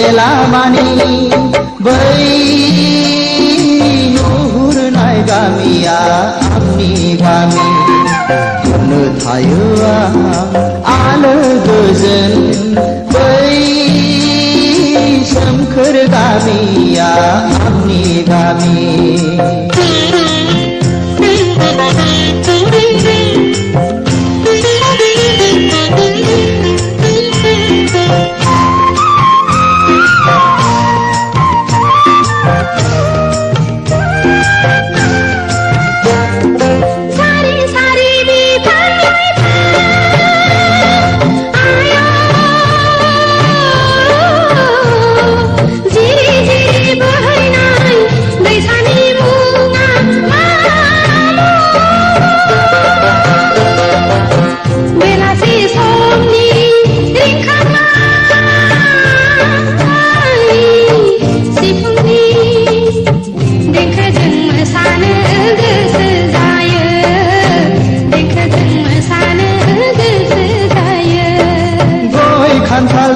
बेलामानि बै नुहुरनाय गामिया आंनि गामि होननो थायो आलो गोजोन बै सोमखोर गामिया आंनि गामि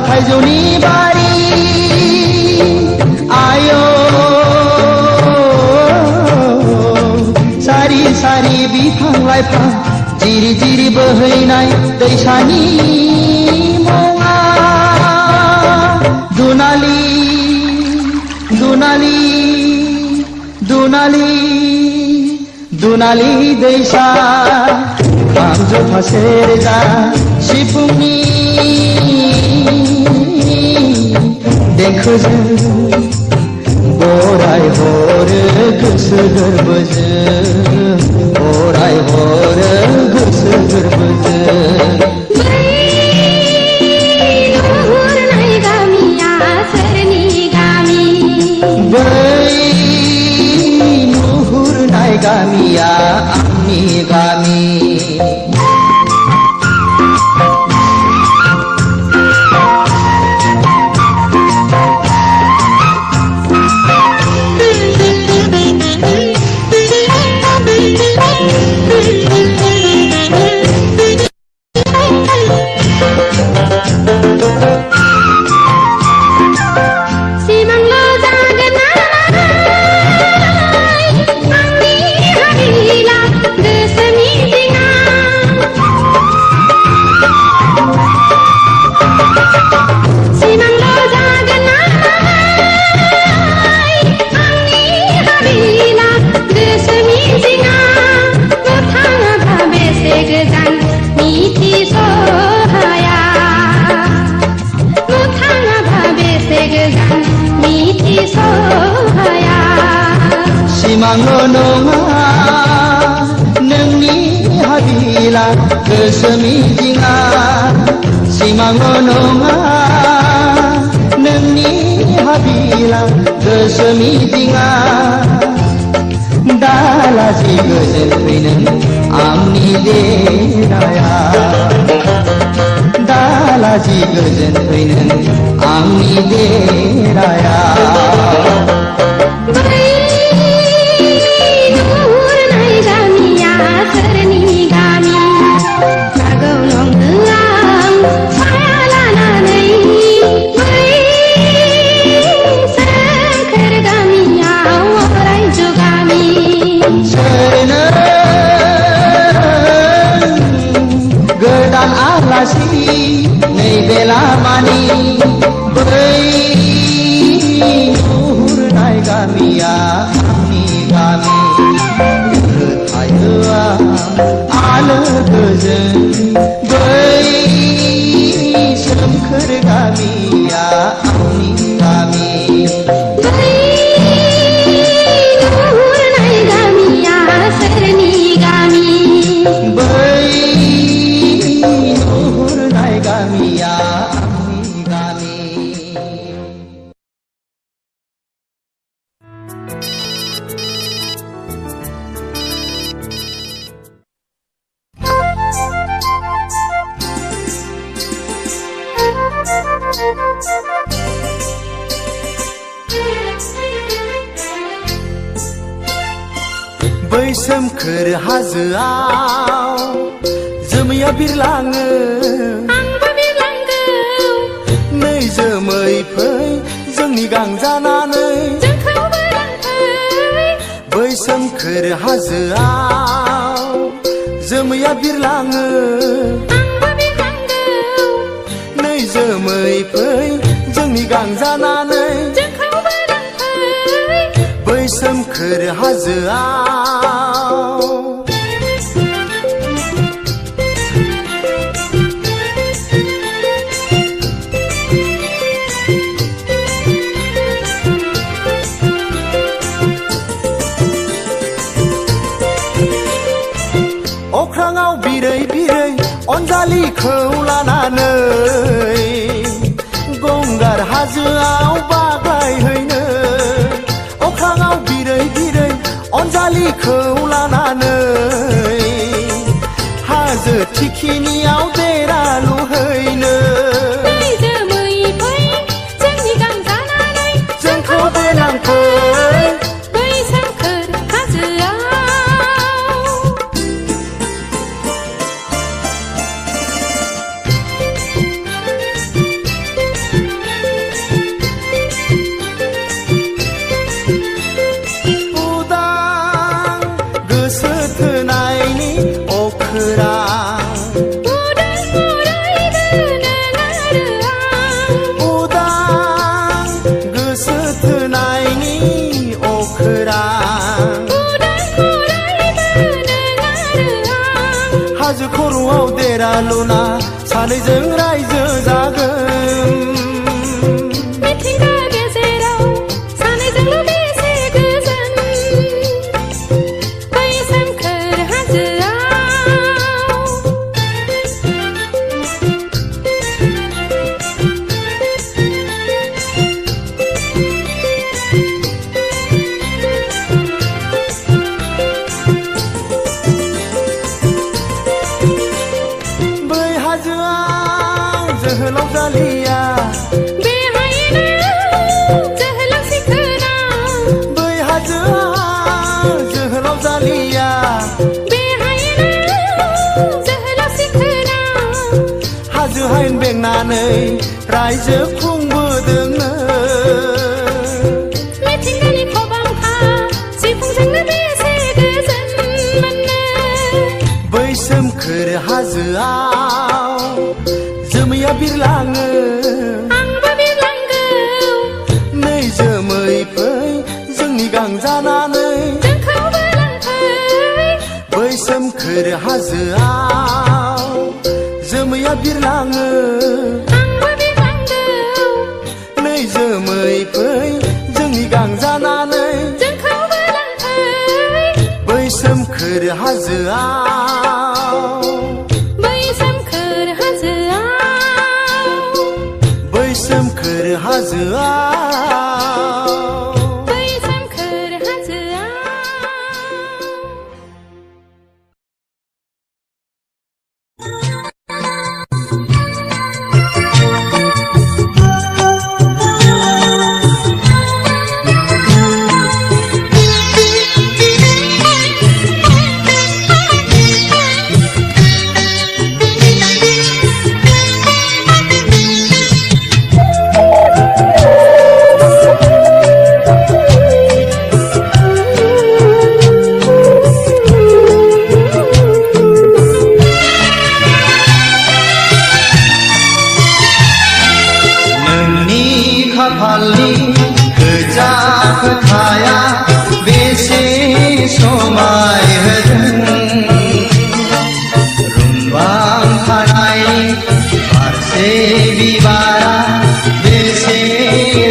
थाइजौनि बारि आयो सारि सारि बिफां लाइफां जिरि जिरि बोहैनाय दैसानि मुङा दुनालि दुनालि दुनालि दुनालि दैसा खाम जथा सेरजा सिफुंनि देंखोजों बराय हरो गोसो गोरबोजों बराय हरो गोसो गोरबोजों नुहुरनाय गामिया सोरनि गामि बै नुहुरनाय गामिया आंनि गामि सिमांल' नङा नोंनि हाबिला गोसो मिजिङा सिमांल' नङा नोंनि हाबिला गोसो मिजिङा दालाजि गोजोन फैनो आंनि देराया दालाजि गोजोन फैनो आंनि देराया सोरनि गामि जागौ नङो आं साया लानानै बै सोमखोर गामियाव रायजो गामि सोरनो गोदान आलासि नै बेलामानि बै नुहुरनाय गामिया आंनि गामि आलो गोजोन बै सोमखोर गामिया आंनि गामि नुहुरनाय गामिया सोरनि गामि बै नुहुरनाय गामिया आंनि गामि बै सोमखोर हाजोआव जोमैया बिरलाङो आंबो बिरलांगौ नै जोमै फै जोंनि गांजानानै जोंखौबो लांफै बै सोमखोर हाजोआव जोमैया बिरलाङो आंबो बिरलांगौ नै जोमै फै जोंनि गांजानानै जोंखौबो लांफै बै सोमखोर हाजोआव अख्राङाव बिरै बिरै अनजालिखौ लानानै गंगार हाजोआव बाग्लायहैनो अख्राङाव बिरै बिरै अनजालिखौ लानानै हाजो थिखिनियाव देरा लुहैनो नै जोमै फै जोंनि गांजानानै जोंखौबो लांफै बै सोमखोर हाजोआव हाजो खर'आव देरा लुना सानैजों रायजो जागोन मिथिंगा गेजेराव सानैजोंल' बेसे गोजोन बै सोमखोर हाजोआव जोहोलाव जालिया बेहायनो जोहोलाव सिखोना बै हाजोआव जोहोलाव जालिया बेहायनो जोहोलाव सिखोना हाजो हायेन बेंनानै रायजो खुंबोदोंनो मिथिंगानि खबामखा सिफुंजोंनो बेसे गोजोन मोनो बै सोमखोर हाजोआव जोमैया बिरलाङो आंबो बिरलांगौ नै जोमै फै जोंनि गांजानानै जोंखौबो लांफै बै सोमखोर हाजोआव जोमैया बिरलाङो आंबो बिरलांगौ नै जोमै फै जोंनि गांजानानै जोंखौबो लांफै बै सोमखोर हाजोआव बै सोमखोर हाजोआव बै सोमखोर हाजोआव बै सोमखोर हाजोआव खाफालनि गोजा खोथाया बेसे समायहोदों रुंबांखानाय फारसे बिबारा बेसे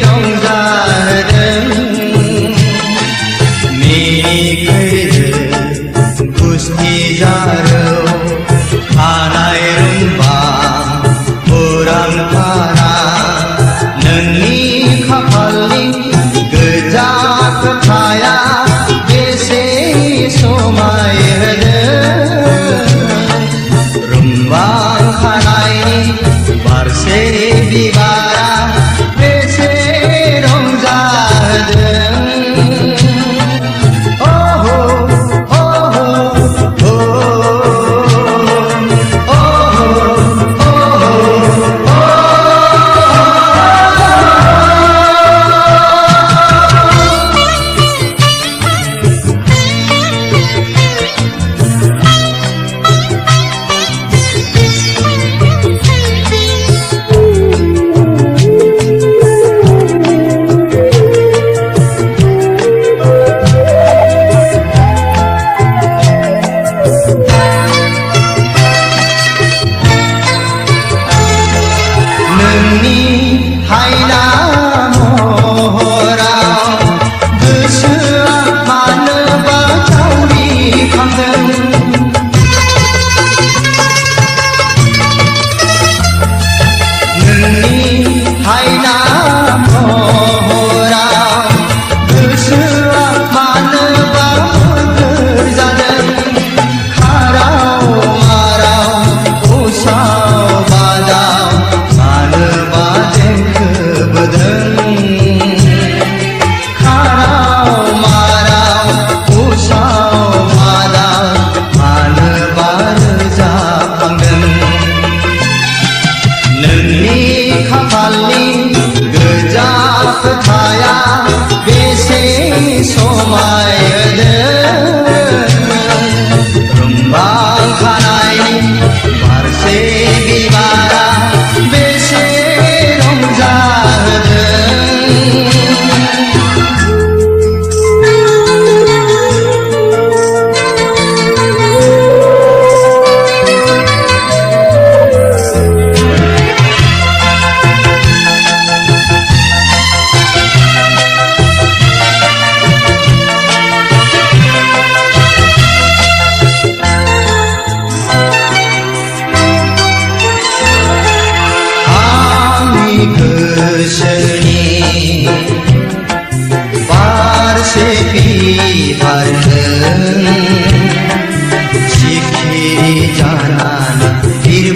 रंजाहोदों मिनिखैरो गुस्थि जारौ खानाय रुंबां उरांखाना नोंनि खाफालनि गोजा खोथाया बेसे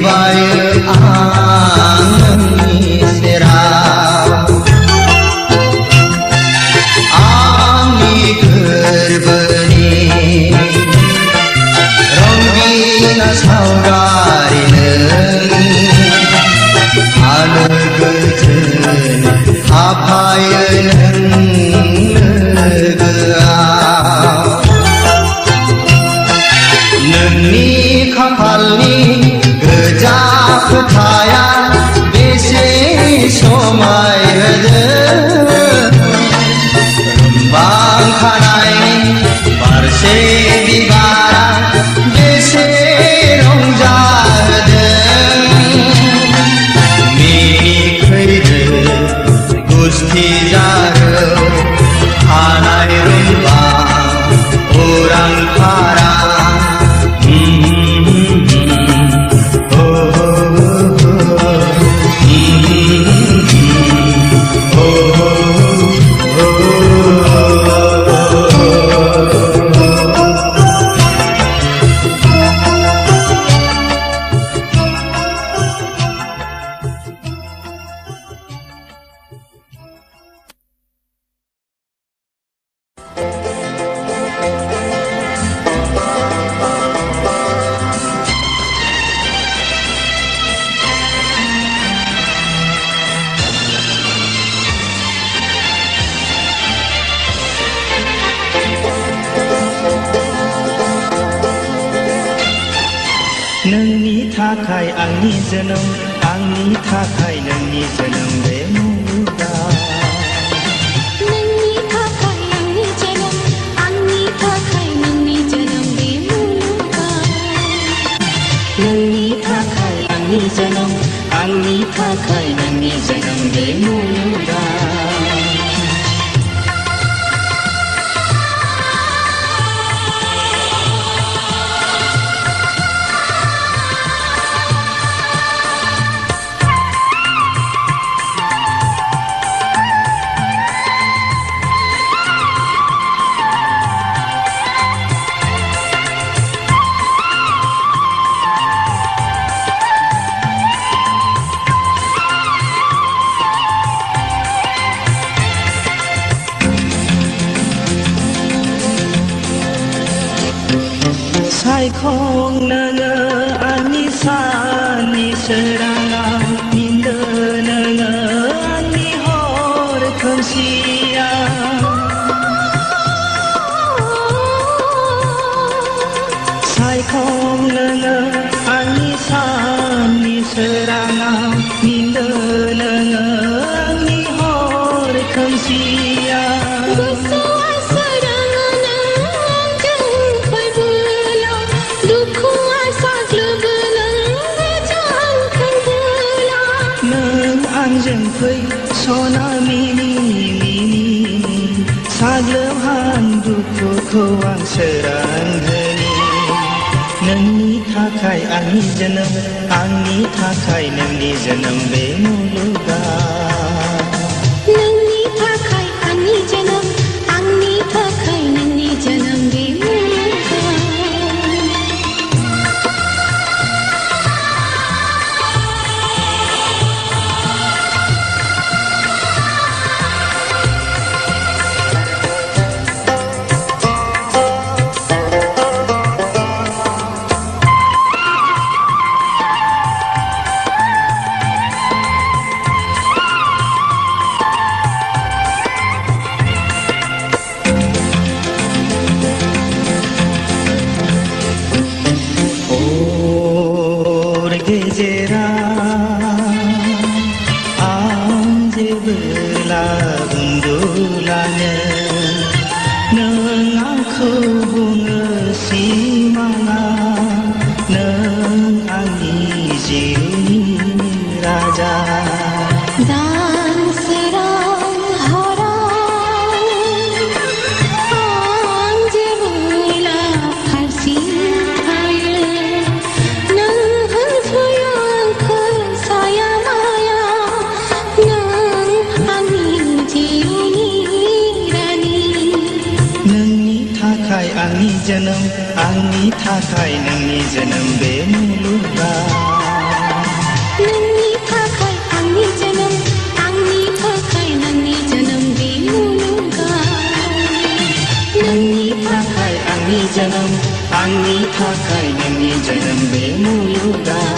सिबिबायो आं नोंनि सेराव आंनि गोरबोनि रंगिना सावगारि नों आलो गोजोन हाबफायो नों लोगोआव नोंनि खाफालनि गोजा फोथाया बेसे समायहोदों रुंबांखानाय बारसे बिबारा बेसे रंजाहोदों मिनिखैरो गुस्थि जारौ खानाय रुंबां उरां फारा नोंनि थाखाय आंनि जोनोम आंनि थाखाय नोंनि जोनोम बे मुलुगाव नोंनि थाखाय आंनि जोनोम आंनि थाखाय नोंनि जोनोम बे मुलुगाव नोंनि थाखाय आंनि जोनोम आंनि थाखाय नोंनि जोनोम बे मुलुगाव सायखं नोङो आंनि साननि सोराङाव मिन्दो नोङो आंनि हर खोमसियाव सायखं नोङो आंनि साननि सोराङाव मिन्दो नोङो आंनि हर खोमसियाव गोसोआ सोराङानो जोंफोरबोलाव दुखुआ साग्लोबोलां जांखारबोलां नों आंजों फै सना मिनि मिनि साग्लोबहां दुखुखौ आं सोरांहोनि नोंनि थाखाय आंनि जोनोम आंनि थाखाय नोंनि जोनोम बे मुलुगाव नोंनि थाखाय आंनि जोनोम आंनि थाखाय नोंनि जोनोम बे मुलुगाव जोनोम आंनि थाखाय नोंनि जोनोम बे मुलुगाव जोनोम आंनि थाखाय नोंनि जोनोम बे मुलुगाव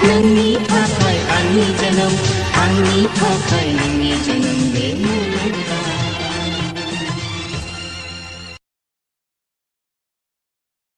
नोंनि थाखाय आंनि जोनोम आंनि थाखाय नोंनि जोनोम बे मुलुगाव